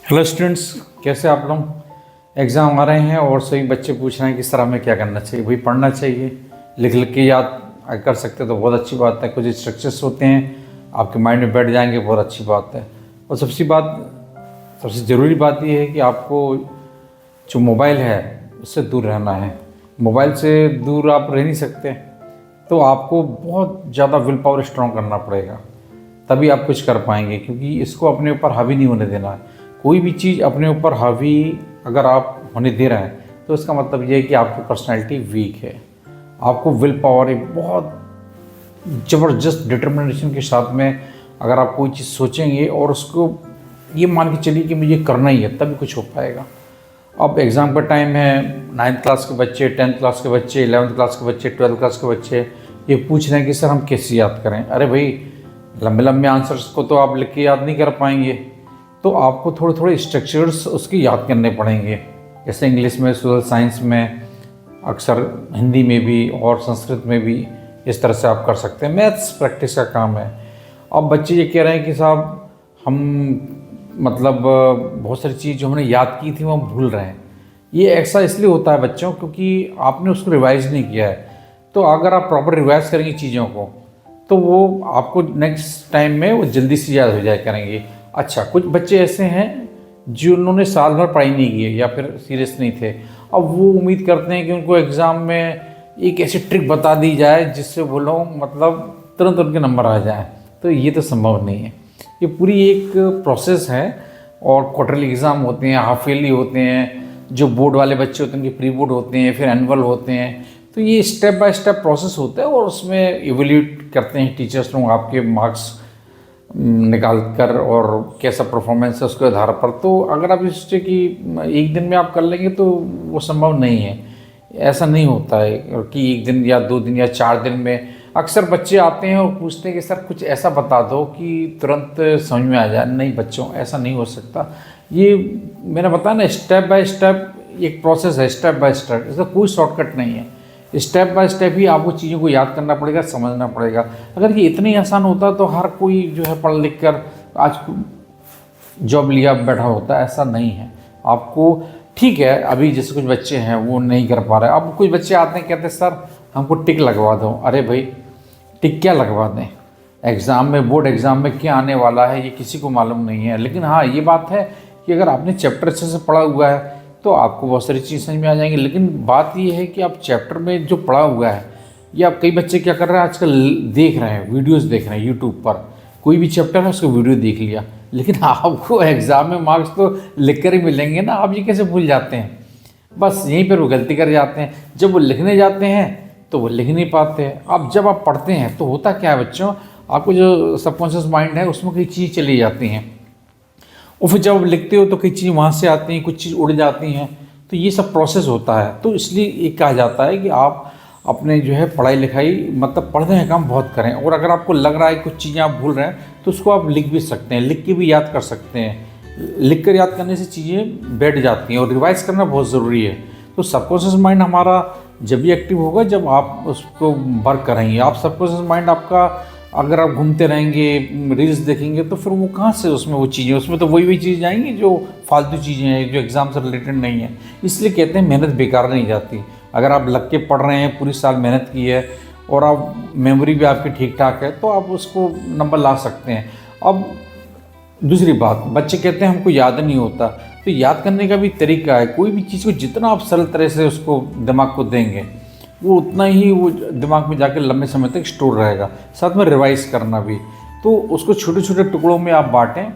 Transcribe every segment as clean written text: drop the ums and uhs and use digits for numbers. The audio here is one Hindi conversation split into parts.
हेलो स्टूडेंट्स, कैसे आप लोग। एग्ज़ाम आ रहे हैं और सभी बच्चे पूछ रहे हैं कि सर हमें क्या करना चाहिए। भाई पढ़ना चाहिए, लिख लिख के याद कर सकते तो बहुत अच्छी बात है। कुछ स्ट्रक्चर्स होते हैं आपके माइंड में बैठ जाएंगे, बहुत अच्छी बात है। और सबसे ज़रूरी बात यह है कि आपको जो मोबाइल है उससे दूर रहना है। मोबाइल से दूर आप रह नहीं सकते, तो आपको बहुत ज़्यादा विल पावर स्ट्रॉन्ग करना पड़ेगा, तभी आप कुछ कर पाएंगे। क्योंकि इसको अपने ऊपर हावी नहीं होने देना है। कोई भी चीज़ अपने ऊपर हावी अगर आप होने दे रहे हैं तो इसका मतलब ये है कि आपकी पर्सनैलिटी वीक है। आपको विल पावर एक बहुत ज़बरदस्त डिटर्मिनेशन के साथ में अगर आप कोई चीज़ सोचेंगे और उसको ये मान के चलिए कि मुझे करना ही है, तभी कुछ हो पाएगा। अब एग्ज़ाम का टाइम है, 9th क्लास के बच्चे, 10th क्लास के बच्चे, 11th क्लास के बच्चे, 12th क्लास के बच्चे ये पूछ रहे हैं कि सर हम कैसे याद करें। अरे भाई, लंबे लंबे आंसर्स को तो आप लिख के याद नहीं कर पाएंगे, तो आपको थोड़े थोड़े स्ट्रक्चर्स उसके याद करने पड़ेंगे। जैसे इंग्लिश में, सोशल साइंस में, अक्सर हिंदी में भी और संस्कृत में भी इस तरह से आप कर सकते हैं। मैथ्स प्रैक्टिस का काम है। अब बच्चे ये कह रहे हैं कि साहब हम मतलब बहुत सारी चीज़ जो हमने याद की थी वो हम भूल रहे हैं। ये ऐसा इसलिए होता है बच्चों, क्योंकि आपने उसको रिवाइज़ नहीं किया है। तो अगर आप प्रॉपर रिवाइज़ करेंगे चीज़ों को तो वो आपको नेक्स्ट टाइम में वो जल्दी से याद हो जाया करेंगे। अच्छा, कुछ बच्चे ऐसे हैं जिन्होंने साल भर पढ़ाई नहीं की है या फिर सीरियस नहीं थे। अब वो उम्मीद करते हैं कि उनको एग्ज़ाम में एक ऐसी ट्रिक बता दी जाए जिससे वो लोग मतलब तुरंत उनके नंबर आ जाएं। तो ये तो संभव नहीं है। ये पूरी एक प्रोसेस है। और क्वार्टरली एग्ज़ाम होते हैं, हाफ ईयरली होते हैं, जो बोर्ड वाले बच्चे होते हैं उनके प्री बोर्ड होते हैं, फिर एनुअल होते हैं। तो ये स्टेप बाय स्टेप प्रोसेस होता है और उसमें इवैल्यूएट करते हैं टीचर्स लोग आपके मार्क्स निकाल कर और कैसा परफॉर्मेंस है उसके आधार पर। तो अगर आप इस सोचे कि एक दिन में आप कर लेंगे तो वो संभव नहीं है। ऐसा नहीं होता है कि एक दिन या 2 दिन या 4 दिन में। अक्सर बच्चे आते हैं और पूछते हैं कि सर कुछ ऐसा बता दो कि तुरंत समझ में आ जाए। नहीं बच्चों, ऐसा नहीं हो सकता। ये मैंने बताया ना, स्टेप बाय स्टेप एक प्रोसेस है, स्टेप बाय स्टेप। इसका कोई शॉर्टकट नहीं है। स्टेप बाय स्टेप ही आपको चीज़ों को याद करना पड़ेगा, समझना पड़ेगा। अगर ये इतना ही आसान होता तो हर कोई जो है पढ़ लिख कर आज जॉब लिया बैठा होता। ऐसा नहीं है। आपको ठीक है, अभी जैसे कुछ बच्चे हैं वो नहीं कर पा रहे। अब कुछ बच्चे आते हैं कहते हैं सर हमको टिक लगवा दो। अरे भाई, टिक क्या लगवा दें? एग्ज़ाम में, बोर्ड एग्ज़ाम में क्या आने वाला है ये किसी को मालूम नहीं है। लेकिन हाँ, ये बात है कि अगर आपने चैप्टर अच्छे से पढ़ा हुआ है तो आपको बहुत सारी चीज़ समझ में आ जाएंगी। लेकिन बात ये है कि आप चैप्टर में जो पढ़ा हुआ है, या कई बच्चे क्या कर रहे हैं आजकल, देख रहे हैं, वीडियोस देख रहे हैं यूट्यूब पर। कोई भी चैप्टर है उसको वीडियो देख लिया, लेकिन आपको एग्ज़ाम में मार्क्स तो लिख कर ही मिलेंगे ना। आप ये कैसे भूल जाते हैं? बस यहीं पर वो गलती कर जाते हैं। जब वो लिखने जाते हैं तो वो लिख नहीं पाते हैं। अब जब आप पढ़ते हैं तो होता क्या है बच्चों, आपको जो सबकॉन्शियस माइंड है उसमें कई चीज़ चली जाती हैं, और फिर जब लिखते हो तो कई चीज़ वहाँ से आती हैं, कुछ चीज़ उड़ जाती हैं। तो ये सब प्रोसेस होता है। तो इसलिए ये कहा जाता है कि आप अपने जो है पढ़ाई लिखाई मतलब पढ़ने का काम बहुत करें। और अगर आपको लग रहा है कुछ चीज़ें आप भूल रहे हैं तो उसको आप लिख भी सकते हैं, लिख के भी याद कर सकते हैं। लिख कर याद करने से चीज़ें बैठ जाती हैं। और रिवाइज करना बहुत ज़रूरी है। तो सबकॉन्शियस माइंड हमारा जब भी एक्टिव होगा जब आप उसको वर्क करेंगे। आप सबकॉन्शियस माइंड आपका, अगर आप घूमते रहेंगे, रील्स देखेंगे, तो फिर वो कहाँ से उसमें वो चीज़ें, उसमें तो वही चीज़ आएंगी जो फालतू चीज़ें हैं, जो एग्ज़ाम से रिलेटेड नहीं है। इसलिए कहते हैं मेहनत बेकार नहीं जाती। अगर आप लग के पढ़ रहे हैं, पूरी साल मेहनत की है और आप मेमोरी भी आपकी ठीक ठाक है, तो आप उसको नंबर ला सकते हैं। अब दूसरी बात, बच्चे कहते हैं हमको याद नहीं होता। तो याद करने का भी तरीका है। कोई भी चीज़ को जितना आप सरल तरह से उसको दिमाग को देंगे, वो उतना ही वो दिमाग में जाकर लंबे समय तक स्टोर रहेगा। साथ में रिवाइज करना भी। तो उसको छोटे छोटे टुकड़ों में आप बांटें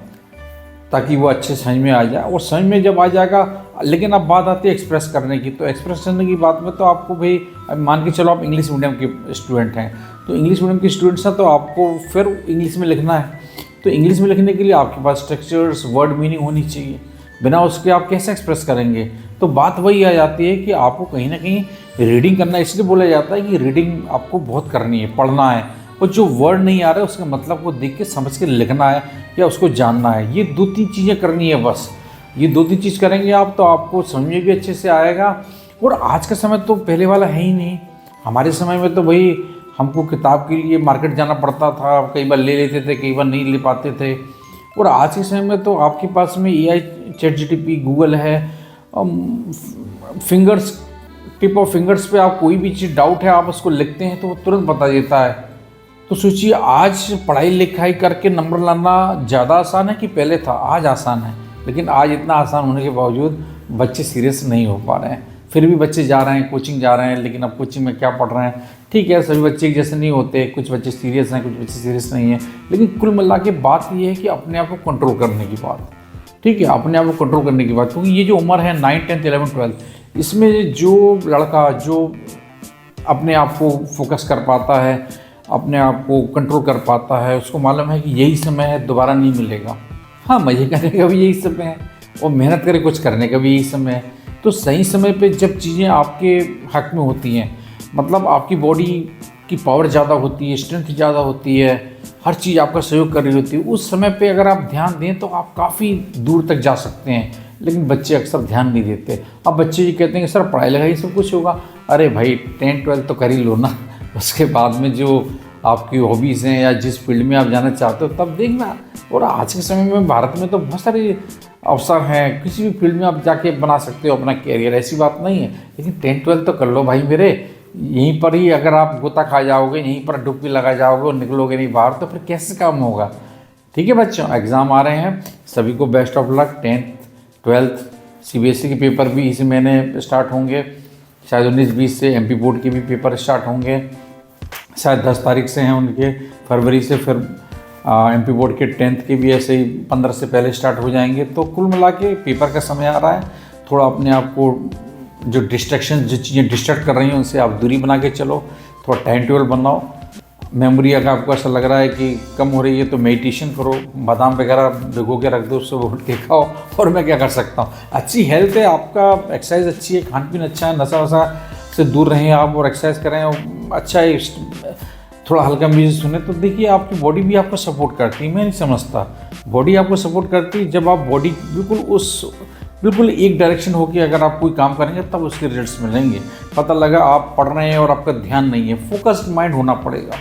ताकि वो अच्छे समझ में आ जाए। और समझ में जब आ जाएगा, लेकिन अब बात आती है एक्सप्रेस करने की। तो एक्सप्रेस करने की बात में तो आपको भाई, मान के चलो आप इंग्लिश मीडियम के स्टूडेंट हैं, तो इंग्लिश मीडियम के स्टूडेंट्स हैं तो आपको फिर इंग्लिश में लिखना है। तो इंग्लिश में लिखने के लिए आपके पास स्ट्रक्चर्स, वर्ड मीनिंग होनी चाहिए। बिना उसके आप कैसे एक्सप्रेस करेंगे? तो बात वही आ जाती है कि आपको कहीं ना कहीं रीडिंग करना, इसलिए बोला जाता है कि रीडिंग आपको बहुत करनी है, पढ़ना है। और जो वर्ड नहीं आ रहा है उसके मतलब को देख के समझ के लिखना है या उसको जानना है। ये 2-3 चीज़ें करनी है बस। ये 2-3 चीज़ करेंगे आप तो आपको समझ में भी अच्छे से आएगा। और आज का समय तो पहले वाला है ही नहीं। हमारे समय में तो भाई हमको किताब के लिए मार्केट जाना पड़ता था, कई बार ले लेते थे, कई बार नहीं ले पाते थे। और आज के समय में तो आपके पास में AI ChatGPT, गूगल है, फिंगर्स, टिप ऑफ फिंगर्स पे आप कोई भी चीज़ डाउट है आप उसको लिखते हैं तो वो तुरंत बता देता है। तो सोचिए आज पढ़ाई लिखाई करके नंबर लाना ज़्यादा आसान है कि पहले था? आज आसान है, लेकिन आज इतना आसान होने के बावजूद बच्चे सीरियस नहीं हो पा रहे हैं। फिर भी बच्चे जा रहे हैं, कोचिंग जा रहे हैं, लेकिन अब कोचिंग में क्या पढ़ रहे हैं? ठीक है, सभी बच्चे एक जैसे नहीं होते, कुछ बच्चे सीरियस हैं, कुछ बच्चे सीरियस नहीं हैं, लेकिन कुल मिला के बात ये है कि अपने आप को कंट्रोल करने की बात, ठीक है, अपने आप को कंट्रोल करने की बात। क्योंकि ये जो उम्र है 9, 10, 11, 12, इसमें जो लड़का जो अपने आप को फोकस कर पाता है, अपने आप को कंट्रोल कर पाता है, उसको मालूम है कि यही समय है, दोबारा नहीं मिलेगा। हाँ, मज़े करने का भी यही समय है और मेहनत करके कुछ करने का भी यही समय है। तो सही समय पे जब चीज़ें आपके हक में होती हैं, मतलब आपकी बॉडी की पावर ज़्यादा होती है, स्ट्रेंथ ज़्यादा होती है, हर चीज़ आपका सहयोग कर रही होती है, उस समय पे अगर आप ध्यान दें तो आप काफ़ी दूर तक जा सकते हैं। लेकिन बच्चे अक्सर ध्यान नहीं देते। अब बच्चे ये कहते हैं कि सर पढ़ाई लिखाई सब कुछ होगा। अरे भाई 10, 12 तो कर ही लो ना, उसके बाद में जो आपकी हॉबीज़ हैं या जिस फील्ड में आप जाना चाहते हो तब देखना। और आज के समय में भारत में तो बहुत सारे अवसर हैं, किसी भी फील्ड में आप जाके बना सकते हो अपना कैरियर, ऐसी बात नहीं है। लेकिन 10, 12 तो कर लो भाई मेरे, यहीं पर ही अगर आप गोता खा जाओगे, यहीं पर डुबकी लगा जाओगे और निकलोगे नहीं बाहर, तो फिर कैसे काम होगा? ठीक है बच्चों, एग्ज़ाम आ रहे हैं, सभी को best of luck. 10th, 12th CBSE के पेपर भी इसी महीने स्टार्ट होंगे, शायद 19-20 से MP बोर्ड के भी पेपर स्टार्ट होंगे, शायद 10 तारीख से हैं उनके, फरवरी से। फिर MP बोर्ड के 10th के भी ऐसे ही 15 से पहले स्टार्ट हो जाएंगे। तो कुल मिला के पेपर का समय आ रहा है, थोड़ा अपने आप को जो डिस्ट्रैक्शन, जो चीज़ें डिस्ट्रैक्ट कर रही हैं उनसे आप दूरी बना के चलो, थोड़ा टाइम टेबल बनाओ। मेमोरी अगर आपको ऐसा लग रहा है कि कम हो रही है तो मेडिटेशन करो, बादाम वगैरह भिगो के रख दो, सुबह उठ के खाओ। और मैं क्या कर सकता हूँ, अच्छी हेल्थ है, आपका एक्सरसाइज अच्छी है, खान पीन अच्छा है, नशा वशा से दूर रहें आप और एक्सरसाइज करें, और अच्छा है, थोड़ा हल्का म्यूजिक सुने, तो देखिए आपकी बॉडी भी आपको सपोर्ट करती है। मैं नहीं समझता, बॉडी आपको सपोर्ट करती है जब आप बॉडी बिल्कुल एक डायरेक्शन होकर अगर आप कोई काम करेंगे तब उसके रिजल्ट्स मिलेंगे। पता लगा आप पढ़ रहे हैं और आपका ध्यान नहीं है, फोकस्ड माइंड होना पड़ेगा,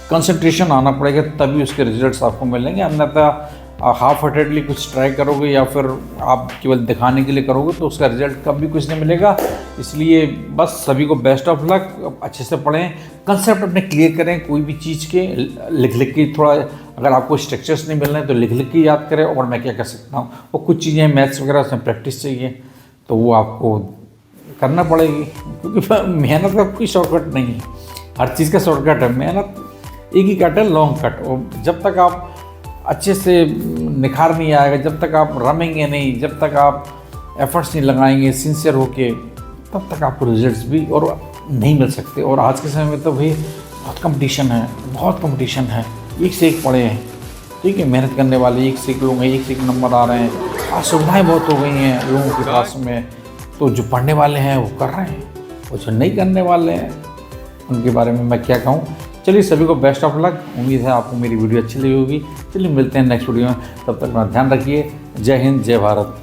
कंसंट्रेशन आना पड़ेगा, तभी उसके रिजल्ट्स आपको मिलेंगे। अन्यथा हाफ हार्टेडली कुछ ट्राई करोगे या फिर आप केवल दिखाने के लिए करोगे तो उसका रिजल्ट कभी कुछ नहीं मिलेगा। इसलिए बस सभी को बेस्ट ऑफ लक, अच्छे से पढ़ें, कंसेप्ट अपने क्लियर करें, कोई भी चीज़ के लिख के, थोड़ा अगर आपको स्ट्रक्चर्स नहीं मिल रहे हैं तो लिख के याद करें। और मैं क्या कर सकता हूँ, और कुछ चीज़ें मैथ्स वगैरह उसमें प्रैक्टिस चाहिए तो वो आपको करना पड़ेगी, क्योंकि मेहनत का कोई शॉर्टकट नहीं है, हर चीज़ का शॉर्टकट है, मेहनत एक ही कट है, लॉन्ग कट। और जब तक आप अच्छे से निखार नहीं आएगा, जब तक आप रमेंगे नहीं, जब तक आप एफर्ट्स नहीं लगाएंगे सिंसियर होके, तब तक आपको रिजल्ट्स भी और नहीं मिल सकते। और आज के समय में तो भाई बहुत कंपटीशन है, बहुत कंपटीशन है, एक से एक पढ़े हैं, ठीक है, मेहनत करने वाले एक से एक लोग हैं, एक से एक नंबर आ रहे हैं, आज सुविधाएँ बहुत हो गई हैं लोगों के पास में। तो जो पढ़ने वाले हैं वो कर रहे हैं, और जो नहीं करने वाले हैं उनके बारे में मैं क्या कहूँ। चलिए सभी को बेस्ट ऑफ लक, उम्मीद है आपको मेरी वीडियो अच्छी लगी होगी। चलिए मिलते हैं नेक्स्ट वीडियो में, तब तक अपना ध्यान रखिए। जय हिंद, जय भारत।